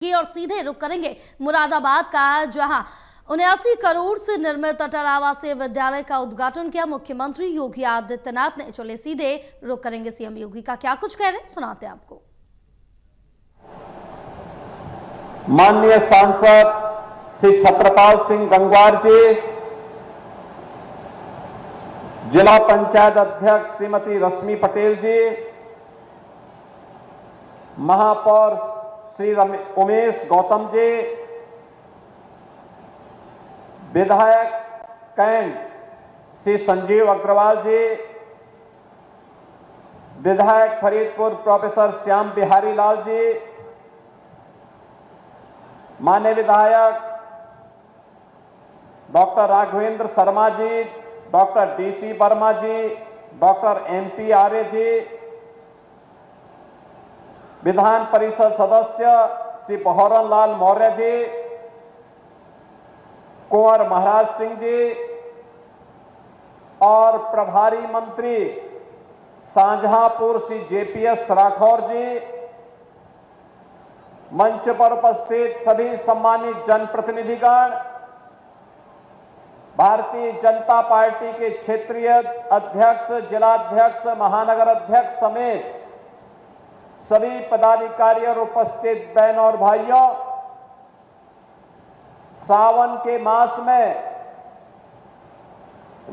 की और सीधे रुख करेंगे मुरादाबाद का, जहां 79 करोड़ से निर्मित अटल आवासीय विद्यालय का उद्घाटन किया मुख्यमंत्री योगी आदित्यनाथ ने। चले सीधे रुख करेंगे सीएम योगी का क्या कुछ कह रहे हैं, सुनाते हैं आपको। माननीय सांसद श्री छत्रपाल सिंह गंगवार जी, जिला पंचायत अध्यक्ष श्रीमती रश्मि पटेल जी, महापौर श्री उमेश गौतम जी, विधायक कैंट श्री संजीव अग्रवाल जी, विधायक फरीदपुर प्रोफेसर श्याम बिहारी लाल जी, माननीय विधायक doctor Raghavendra Sharma ji, doctor DC Verma जी, डॉक्टर एमपी आर्य जी, विधान परिषद सदस्य श्री बहोरन लाल मौर्य जी, कुंवर महाराज सिंह जी और प्रभारी मंत्री शाहजहांपुर श्री जेपीएस राठौर जी, मंच पर उपस्थित सभी सम्मानित जनप्रतिनिधिगण, भारतीय जनता पार्टी के क्षेत्रीय अध्यक्ष, जिलाध्यक्ष, महानगर अध्यक्ष समेत सभी पदाधिकारी और उपस्थित बहनों और भाइयों, सावन के मास में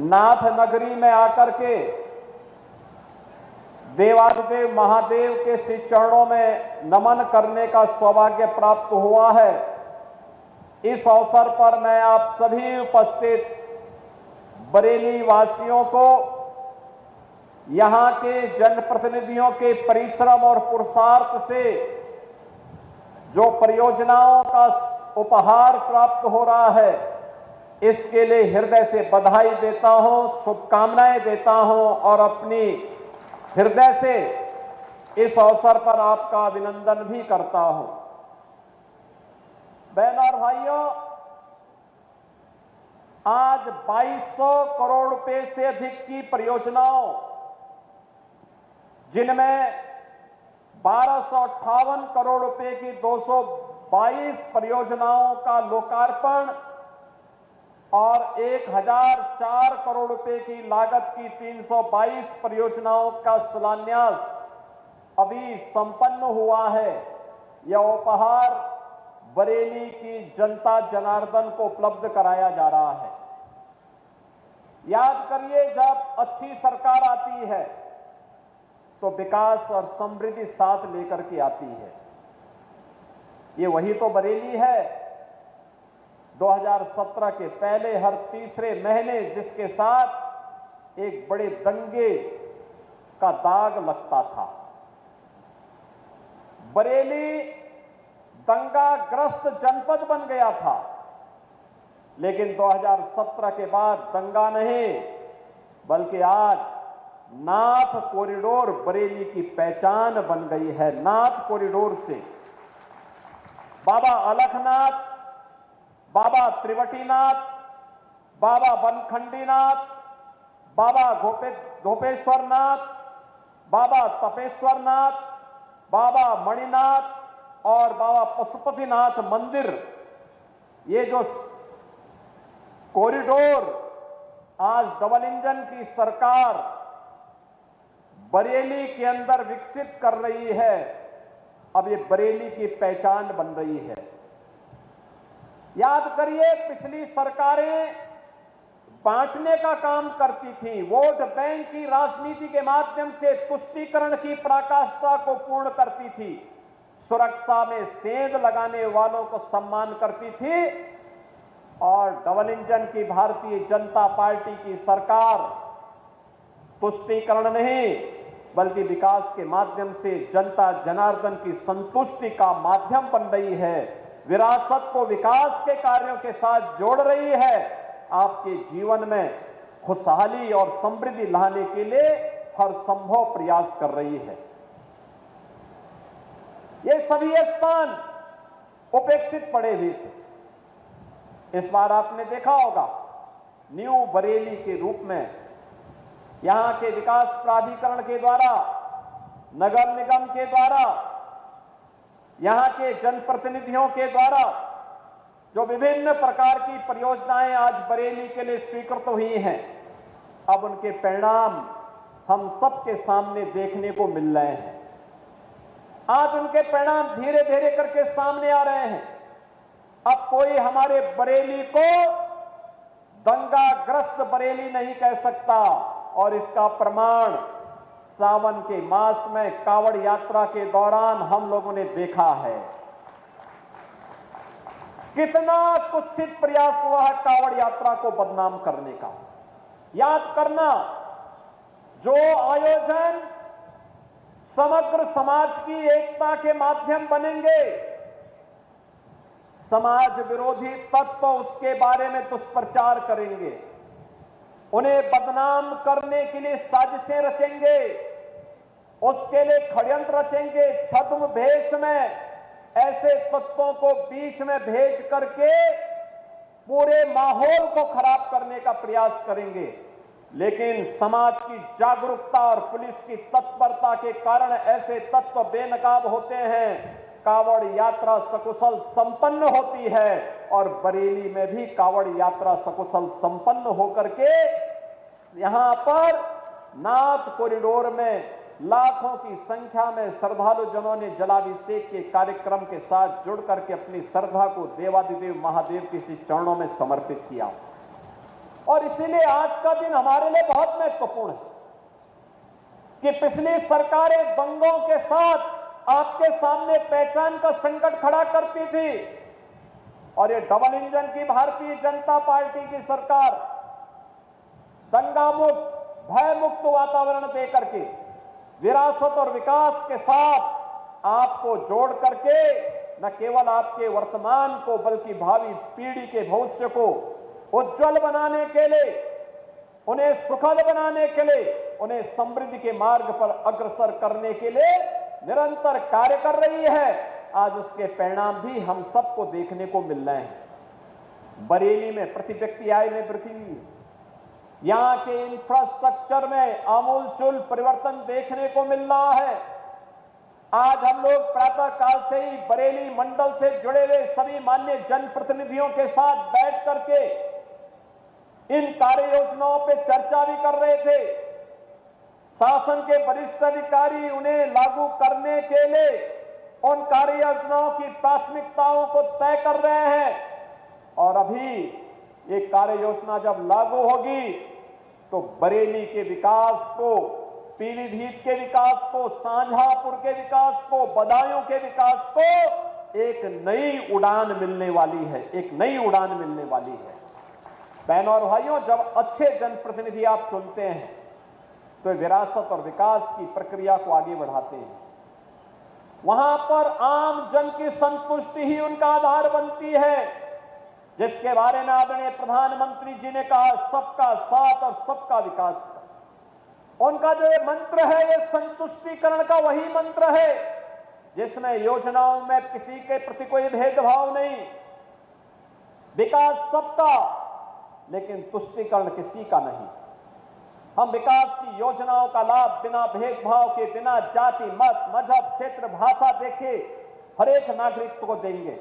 नाथ नगरी में आकर के देवाधिदेव महादेव के श्री चरणों में नमन करने का सौभाग्य प्राप्त हुआ है। इस अवसर पर मैं आप सभी उपस्थित बरेली वासियों को यहां के जनप्रतिनिधियों के परिश्रम और पुरुषार्थ से जो परियोजनाओं का उपहार प्राप्त हो रहा है, इसके लिए हृदय से बधाई देता हूं, शुभकामनाएं देता हूं और अपनी हृदय से इस अवसर पर आपका अभिनंदन भी करता हूं। बहनों और भाइयों, आज 2200 करोड़ रुपए से अधिक की परियोजनाओं, जिनमें 1258 करोड़ रुपए की 222 परियोजनाओं का लोकार्पण और 1004 करोड़ रुपए की लागत की 322 परियोजनाओं का शिलान्यास अभी संपन्न हुआ है। यह उपहार बरेली की जनता जनार्दन को उपलब्ध कराया जा रहा है। याद करिए, जब अच्छी सरकार आती है तो विकास और समृद्धि साथ लेकर के आती है। ये वही तो बरेली है 2017 के पहले हर तीसरे महीने जिसके साथ एक बड़े दंगे का दाग लगता था। बरेली दंगाग्रस्त जनपद बन गया था, लेकिन 2017 के बाद दंगा नहीं, बल्कि आज नाथ कॉरिडोर बरेली की पहचान बन गई है। नाथ कॉरिडोर से बाबा अलखनाथ, बाबा त्रिवटीनाथ, बाबा बनखंडीनाथ, बाबा गोपेश्वरनाथ, बाबा तपेश्वरनाथ, बाबा मणिनाथ और बाबा पशुपतिनाथ मंदिर, ये जो कॉरिडोर आज डबल इंजन की सरकार बरेली के अंदर विकसित कर रही है, अब ये बरेली की पहचान बन रही है। याद करिए, पिछली सरकारें बांटने का काम करती थी, वोट बैंक की राजनीति के माध्यम से तुष्टीकरण की पराकाष्ठा को पूर्ण करती थी, सुरक्षा में सेंध लगाने वालों को सम्मान करती थी और डबल इंजन की भारतीय जनता पार्टी की सरकार तुष्टीकरण नहीं बल्कि विकास के माध्यम से जनता जनार्दन की संतुष्टि का माध्यम बन रही है। विरासत को विकास के कार्यों के साथ जोड़ रही है। आपके जीवन में खुशहाली और समृद्धि लाने के लिए हर संभव प्रयास कर रही है। ये सभी स्थान उपेक्षित पड़े हुए थे। इस बार आपने देखा होगा, न्यू बरेली के रूप में यहां के विकास प्राधिकरण के द्वारा, नगर निगम के द्वारा यहां के जनप्रतिनिधियों के द्वारा जो विभिन्न प्रकार की परियोजनाएं आज बरेली के लिए स्वीकृत हुई हैं, अब उनके परिणाम हम सबके सामने देखने को मिल रहे हैं। आज उनके परिणाम धीरे धीरे करके सामने आ रहे हैं। अब कोई हमारे बरेली को दंगाग्रस्त बरेली नहीं कह सकता, और इसका प्रमाण सावन के मास में कावड़ यात्रा के दौरान हम लोगों ने देखा है। कितना कुत्सित प्रयास हुआ है कावड़ यात्रा को बदनाम करने का। याद करना, जो आयोजन समग्र समाज की एकता के माध्यम बनेंगे, समाज विरोधी तत्व उसके बारे में दुष्प्रचार करेंगे, उन्हें बदनाम करने के लिए साजिशें रचेंगे, उसके लिए षड्यंत्र रचेंगे, छद्म भेष में ऐसे तत्वों को बीच में भेज करके पूरे माहौल को खराब करने का प्रयास करेंगे। लेकिन समाज की जागरूकता और पुलिस की तत्परता के कारण ऐसे तत्व बेनकाब होते हैं, कावड़ यात्रा सकुशल संपन्न होती है, और बरेली में भी कावड़ यात्रा सकुशल संपन्न होकर के यहां पर नाथ कॉरिडोर में लाखों की संख्या में श्रद्धालु जनों ने जलाभिषेक के कार्यक्रम के साथ जुड़ करके अपनी श्रद्धा को देवादिदेव महादेव के श्री चरणों में समर्पित किया। और इसीलिए आज का दिन हमारे लिए बहुत महत्वपूर्ण है कि पिछली सरकारें दंगों के साथ आपके सामने पहचान का संकट खड़ा करती थी, और ये डबल इंजन की भारतीय जनता पार्टी की सरकार दंगा मुक्त, भय मुक्त वातावरण देकर के विरासत और विकास के साथ आपको जोड़ करके न केवल आपके वर्तमान को बल्कि भावी पीढ़ी के भविष्य को उज्जवल बनाने के लिए, उन्हें सुखद बनाने के लिए, उन्हें समृद्धि के मार्ग पर अग्रसर करने के लिए निरंतर कार्य कर रही है। आज उसके परिणाम भी हम सबको देखने को मिल रहे हैं। बरेली में प्रति व्यक्ति आय में वृद्धि हुई है, यहां के इंफ्रास्ट्रक्चर में आमूलचूल परिवर्तन देखने को मिल रहा है। आज हम लोग प्रातः काल से ही बरेली मंडल से जुड़े हुए सभी मान्य जनप्रतिनिधियों के साथ बैठ करके इन कार्य योजनाओं पर चर्चा भी कर रहे थे। शासन के वरिष्ठ अधिकारी उन्हें लागू करने के लिए उन कार्य योजनाओं की प्राथमिकताओं को तय कर रहे हैं, और अभी ये कार्य योजना जब लागू होगी तो बरेली के विकास को, पीलीभीत के विकास को, शाहजहांपुर के विकास को, बदायूं के विकास को एक नई उड़ान मिलने वाली है, एक नई उड़ान मिलने वाली है। बहनों और भाइयों, जब अच्छे जनप्रतिनिधि आप चुनते हैं तो विरासत और विकास की प्रक्रिया को आगे बढ़ाते हैं। वहां पर आम जन की संतुष्टि ही उनका आधार बनती है, जिसके बारे में आदरणीय प्रधानमंत्री जी ने कहा, सबका साथ और सबका विकास। उनका जो ये मंत्र है, ये संतुष्टिकरण का वही मंत्र है जिसमें योजनाओं में किसी के प्रति कोई भेदभाव नहीं, विकास सबका लेकिन तुष्टिकरण किसी का नहीं। हम विकास की योजनाओं का लाभ बिना भेदभाव के, बिना जाति, मत, मजहब, क्षेत्र, भाषा देखे हर एक नागरिक को देंगे।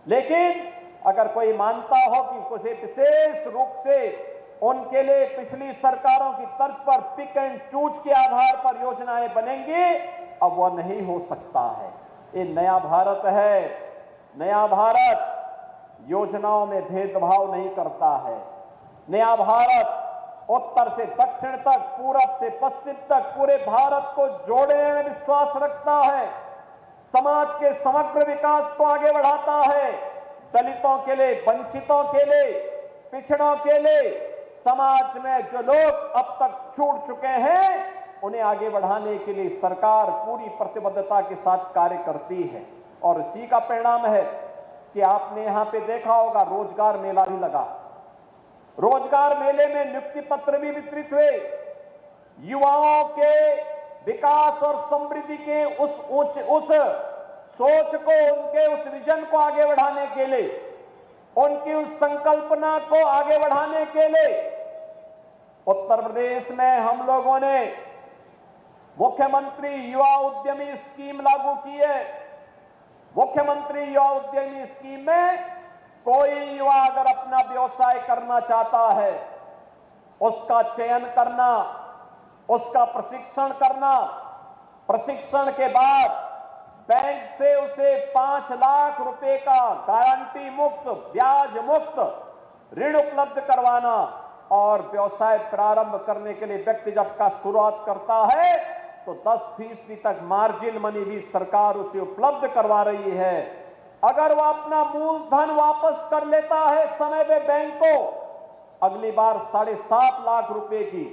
लेकिन अगर कोई मानता हो कि कुछ विशेष रूप से उनके लिए पिछली सरकारों की तर्ज पर पिक एंड चूज के आधार पर योजनाएं बनेंगी, अब वह नहीं हो सकता है। ये नया भारत है। नया भारत योजनाओं में भेदभाव नहीं करता है। नया भारत उत्तर से दक्षिण तक, पूरब से पश्चिम तक पूरे भारत को जोड़ने में विश्वास रखता है। समाज के समग्र विकास को आगे बढ़ाता है। दलितों के लिए, वंचितों के लिए, पिछड़ों के लिए, समाज में जो लोग अब तक छूट चुके हैं उन्हें आगे बढ़ाने के लिए सरकार पूरी प्रतिबद्धता के साथ कार्य करती है। और इसी का परिणाम है कि आपने यहां पे देखा होगा, रोजगार मेला भी लगा। रोजगार मेले में नियुक्ति पत्र भी वितरित हुए। युवाओं के विकास और समृद्धि के उस सोच को, उनके उस विजन को आगे बढ़ाने के लिए, उनकी उस संकल्पना को आगे बढ़ाने के लिए उत्तर प्रदेश में हम लोगों ने मुख्यमंत्री युवा उद्यमी स्कीम लागू की है। मुख्यमंत्री युवा उद्यमी स्कीम में कोई युवा अगर अपना व्यवसाय करना चाहता है, उसका चयन करना, उसका प्रशिक्षण करना, प्रशिक्षण के बाद बैंक से उसे 5 लाख रुपए का गारंटी मुक्त, ब्याज मुक्त ऋण उपलब्ध करवाना और व्यवसाय प्रारंभ करने के लिए व्यक्ति जब का शुरुआत करता है तो 10% तक मार्जिन मनी भी सरकार उसे उपलब्ध करवा रही है। अगर वह अपना मूलधन वापस कर लेता है समय पे बैंक को, अगली बार 7.5 लाख रुपए की